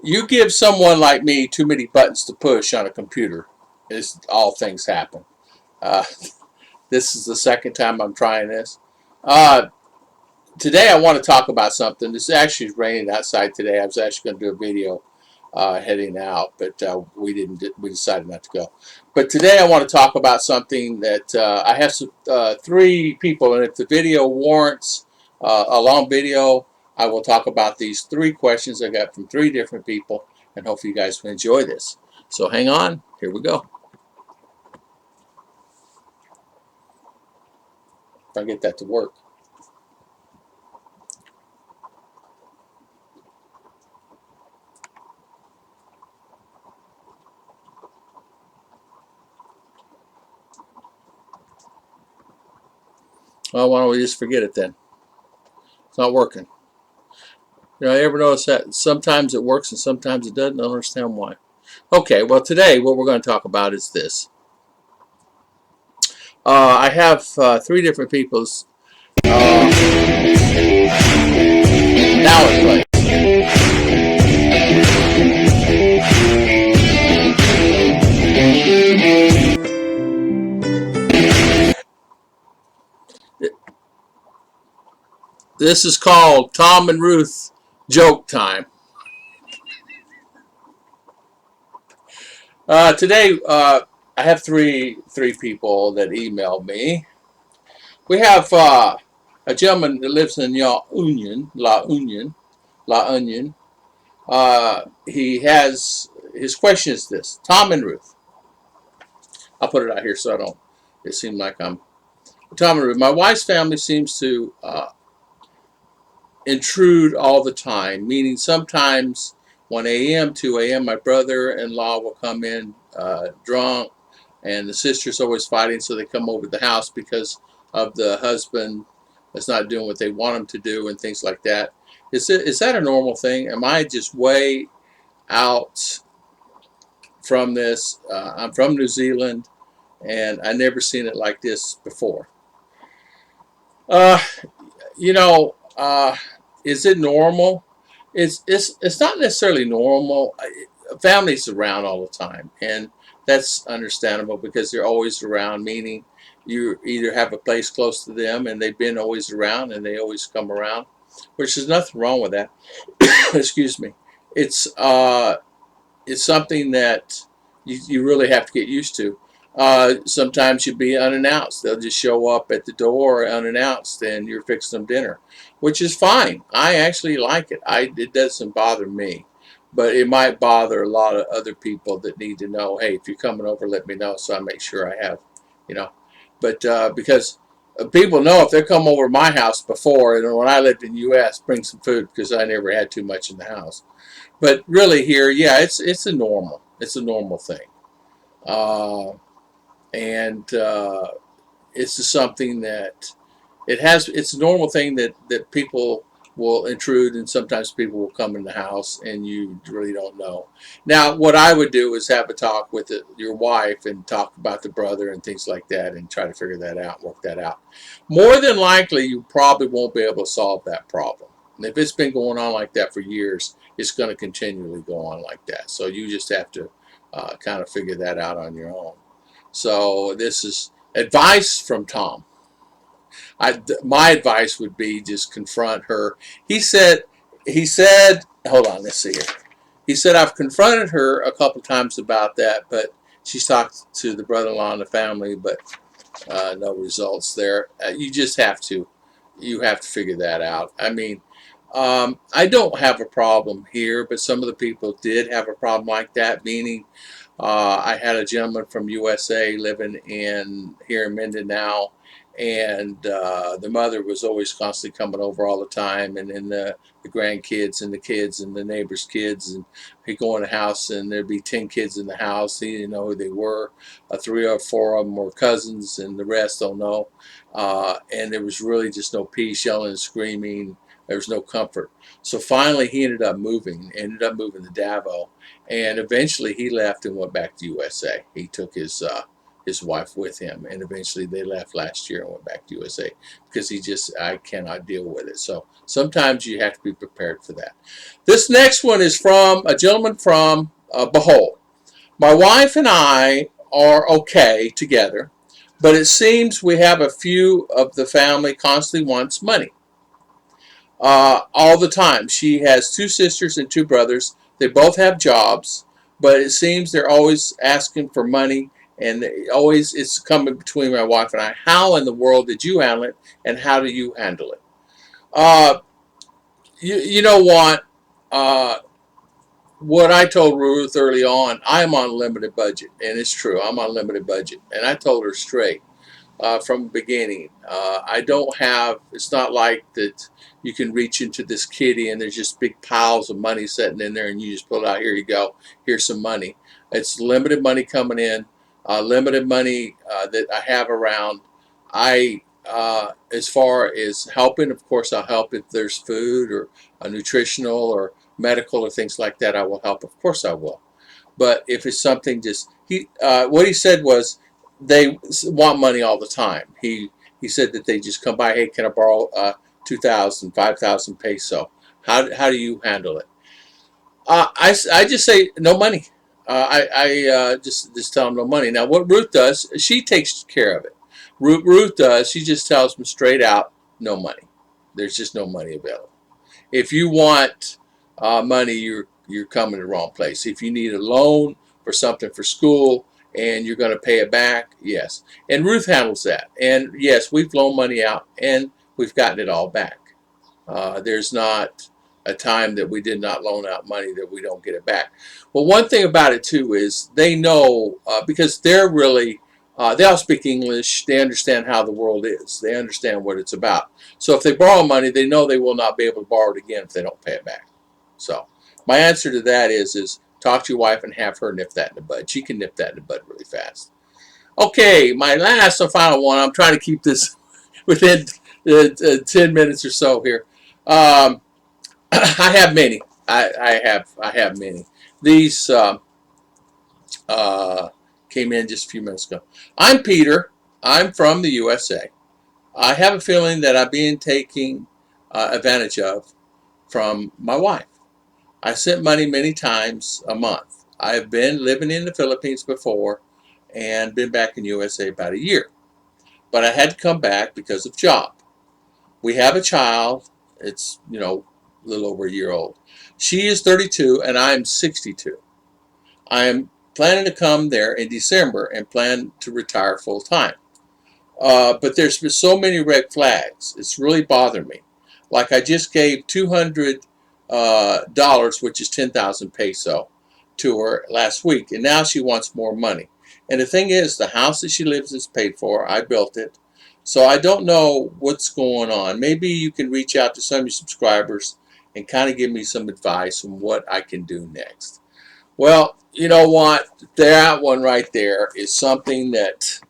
You give someone like me too many buttons to push on a computer, is all things happen. Uh, this is the second time I'm trying this. Uh, Today I want to talk about something. It's actually raining outside today. I was actually going to do a video heading out, but we didn't. We decided not to go. But today I want to talk about something that I have some, three people, and if the video warrants a long video, I will talk about these three questions I got from three different people, and hopefully you guys will enjoy this. So hang on. Here we go. If I get that to work. Well, why don't we just forget it then? It's not working. You know, I ever notice that sometimes it works and sometimes it doesn't? I don't understand why. Okay, well today what we're going to talk about is this. I have three different people's. Now it's playing. This is called Tom and Ruth Joke Time. Today I have three people that emailed me. We have a gentleman that lives in La Union. He has his question is this: Tom and Ruth. I'll put it out here so I don't. It seems like I'm Tom and Ruth. My wife's family seems to intrude all the time, meaning sometimes 1 a.m., 2 a.m., my brother-in-law will come in drunk, and the sister's always fighting, so they come over to the house because of the husband that's not doing what they want him to do and things like that. Is that a normal thing? Am I just way out from this? I'm from New Zealand, and I never seen it like this before. Uh, you know, is it normal? It's not necessarily normal. Families around all the time, and that's understandable because they're always around. Meaning, you either have a place close to them, and they've been always around, and they always come around, which is nothing wrong with that. Excuse me. It's it's something that you really have to get used to. Sometimes you'll be unannounced. They'll just show up at the door unannounced and you're fixing them dinner, which is fine. I actually like it. It doesn't bother me, but it might bother a lot of other people that need to know, hey, if you're coming over, let me know so I make sure I have, you know. But because people know if they come over to my house before, and when I lived in the U.S., bring some food because I never had too much in the house. But really here, yeah, it's a normal thing. Uh, and it's just something that it's a normal thing that people will intrude, and sometimes people will come in the house and you really don't know. Now what I would do is have a talk with your wife and talk about the brother and things like that and try to figure that out, work that out. More than likely you probably won't be able to solve that problem, and if it's been going on like that for years, it's going to continually go on like that, so you just have to kind of figure that out on your own. So this is advice from Tom. My advice would be just confront her. He said, hold on, let's see here. He said, I've confronted her a couple times about that, but she's talked to the brother-in-law and the family, but no results there. You have to figure that out. I mean, I don't have a problem here, but some of the people did have a problem like that, meaning I had a gentleman from USA living here in Mindinao, and the mother was always constantly coming over all the time, and then the grandkids and the kids and the neighbors' kids, and he'd go in the house and there'd be 10 kids in the house. He didn't know who they were. Three or four of them were cousins, and the rest don't know. And there was really just no peace, yelling and screaming. There was no comfort. So finally, he ended up moving to Davao, and eventually he left and went back to USA. He took his his wife with him, and eventually they left last year and went back to USA because I cannot deal with it. So sometimes you have to be prepared for that. This next one is from a gentleman from Behold. My wife and I are okay together, but it seems we have a few of the family constantly wants money all the time. She has two sisters and two brothers. They both have jobs, but it seems they're always asking for money, and always it's coming between my wife and I. How in the world did you handle it, and how do you handle it? Uh, you know what? What I told Ruth early on, I am on a limited budget, and it's true. I'm on a limited budget, and I told her straight from the beginning. I don't have, it's not like that you can reach into this kitty and there's just big piles of money sitting in there and you just pull it out, here you go, here's some money. It's limited money coming in, limited money that I have around. As far as helping, of course, I'll help if there's food or a nutritional or medical or things like that. I will help, of course I will. But if it's something just, what he said was, they want money all the time. He said that they just come by, hey, can I borrow 2,000, 5,000 peso? How do you handle it? I just say no money. I just tell them no money. Now what Ruth does, she takes care of it. Ruth does, she just tells them straight out, no money. There's just no money available. If you want money, you're coming to the wrong place. If you need a loan for something for school and you're going to pay it back, yes. And Ruth handles that. And yes, we've loaned money out and we've gotten it all back. There's not a time that we did not loan out money that we don't get it back. Well, one thing about it too is they know because they're really they all speak English. They understand how the world is. They understand what it's about. So if they borrow money, they know they will not be able to borrow it again if they don't pay it back. So my answer to that is talk to your wife and have her nip that in the bud. She can nip that in the bud really fast. Okay, my last and final one. I'm trying to keep this within 10 minutes or so here. I have many. I have many. These came in just a few minutes ago. I'm Peter. I'm from the USA. I have a feeling that I'm being taken advantage of from my wife. I sent money many times a month. I've been living in the Philippines before and been back in USA about a year. But I had to come back because of job. We have a child. It's, a little over a year old. She is 32 and I am 62. I am planning to come there in December and plan to retire full time. But there's been so many red flags. It's really bothered me. Like I just gave $200, which is 10,000 peso, to her last week, and now she wants more money. And the thing is, the house that she lives in is paid for. I built it. So I don't know what's going on. Maybe you can reach out to some of your subscribers and kind of give me some advice on what I can do next. Well, you know what? That one right there is something that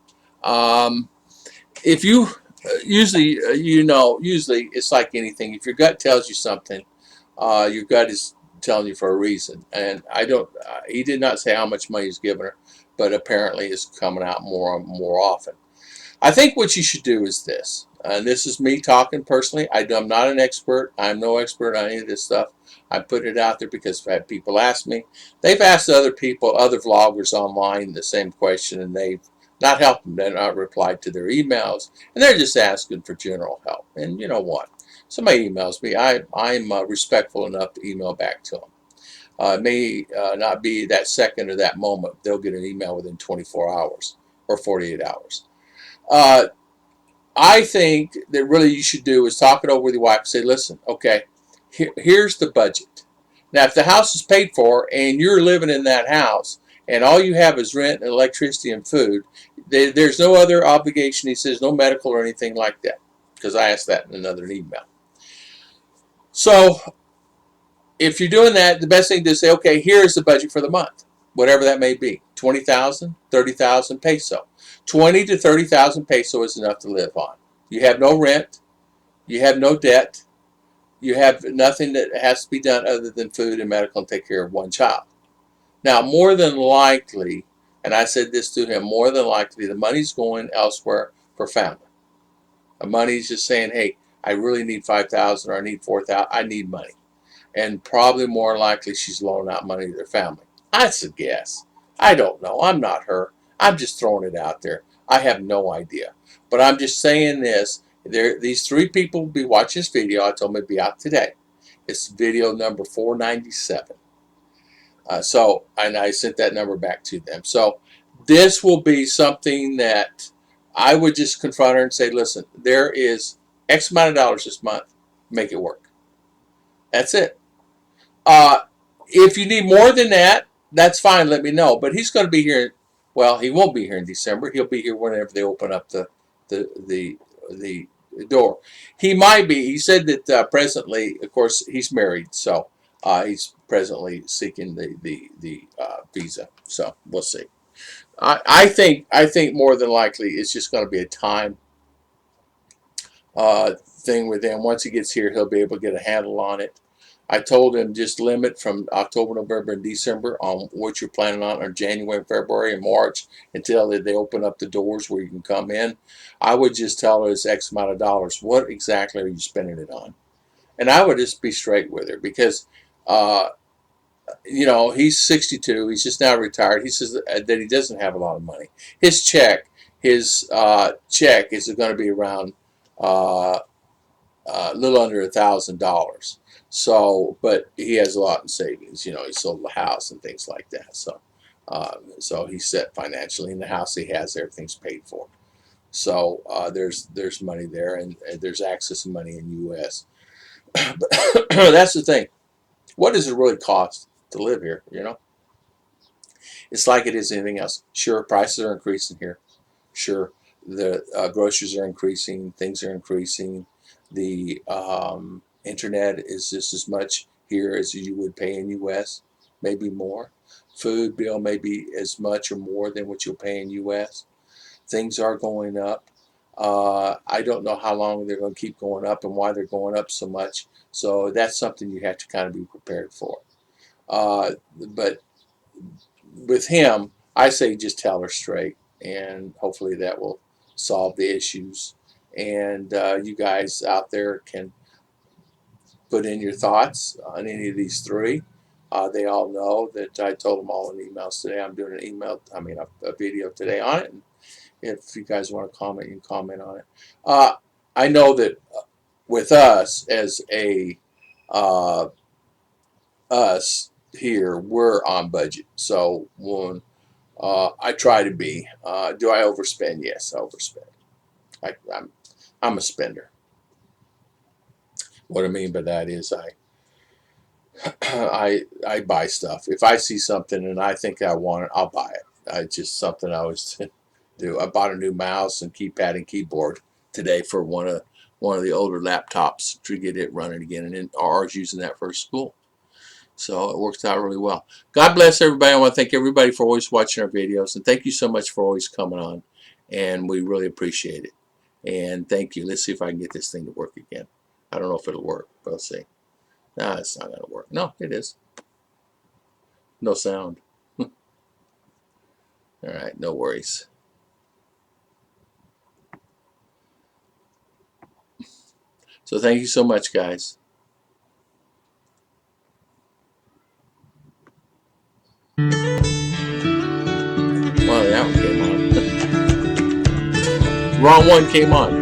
if you usually usually it's like anything. If your gut tells you something, your gut is telling you for a reason. And I don't. He did not say how much money he's given her, but apparently it's coming out more and more often. I think what you should do is this, and this is me talking personally. I'm not an expert. I'm no expert on any of this stuff. I put it out there because I've had people ask me. They've asked other people, other vloggers online, the same question, and they've not helped them. They're not replied to their emails, and they're just asking for general help. And you know what? Somebody emails me. I'm respectful enough to email back to them. It may not be that second or that moment. They'll get an email within 24 hours or 48 hours. I think that really you should do is talk it over with your wife and say, listen, okay, here's the budget. Now, if the house is paid for and you're living in that house and all you have is rent and electricity and food, there's no other obligation. He says no medical or anything like that, because I asked that in another email. So if you're doing that, the best thing to say, okay, here's the budget for the month, whatever that may be, 20,000, 30,000 peso. 20 to 30,000 peso is enough to live on. You have no rent, you have no debt, you have nothing that has to be done other than food and medical and take care of one child. Now, more than likely, And I said this to him, more than likely the money's going elsewhere for family. The money's just saying, hey, I really need 5,000 or I need 4,000. I need money. And probably more likely she's loaning out money to their family. That's a guess. I don't know. I'm not her. I'm just throwing it out there. I have no idea. But I'm just saying this. These three people will be watching this video. I told them it'd be out today. It's video number 497. And I sent that number back to them. So this will be something that I would just confront her and say, listen, there is X amount of dollars this month. Make it work. That's it. Uh, if you need more than that, that's fine. Let me know. But he's going to be here. Well, he won't be here in December. He'll be here whenever they open up the door. He might be. He said that presently, of course, he's married, so he's presently seeking the visa. So we'll see. I think more than likely it's just going to be a time thing with him. Once he gets here, he'll be able to get a handle on it. I told him just limit from October, November, and December on what you're planning on, or January, February, and March until they open up the doors where you can come in. I would just tell her it's X amount of dollars. What exactly are you spending it on? And I would just be straight with her because, he's 62. He's just now retired. He says that he doesn't have a lot of money. His check is going to be around a little under $1,000. So, but he has a lot in savings. He sold the house and things like that. So he's set financially. In the house he has, everything's paid for. So there's money there, and there's access to money in the U.S. But that's the thing. What does it really cost to live here? It's like it is anything else. Sure, prices are increasing here. Sure, the groceries are increasing. Things are increasing. The internet is just as much here as you would pay in U.S., maybe more. Food bill may be as much or more than what you'll pay in U.S. Things are going up. I don't know how long they're going to keep going up and why they're going up so much. So that's something you have to kind of be prepared for. But with him, I say just tell her straight, and hopefully that will solve the issues. And you guys out there can put in your thoughts on any of these three. They all know that I told them all in emails today. I'm doing a video today on it. And if you guys want to comment, you can comment on it. I know that with us as us here, we're on budget. So when I try to be, do I overspend? Yes, I overspend. I'm a spender. What I mean by that is I buy stuff. If I see something and I think I want it, I'll buy it. It's just something I always do. I bought a new mouse and keypad and keyboard today for one of the older laptops to get it running again, and then ours using that for school. So it works out really well. God bless everybody. I want to thank everybody for always watching our videos, and thank you so much for always coming on, and we really appreciate it. And thank you. Let's see if I can get this thing to work again. I don't know if it'll work, but let's see. No, it's not going to work. No, it is. No sound. All right, no worries. So thank you so much, guys. Well, that one came on. Wrong one came on.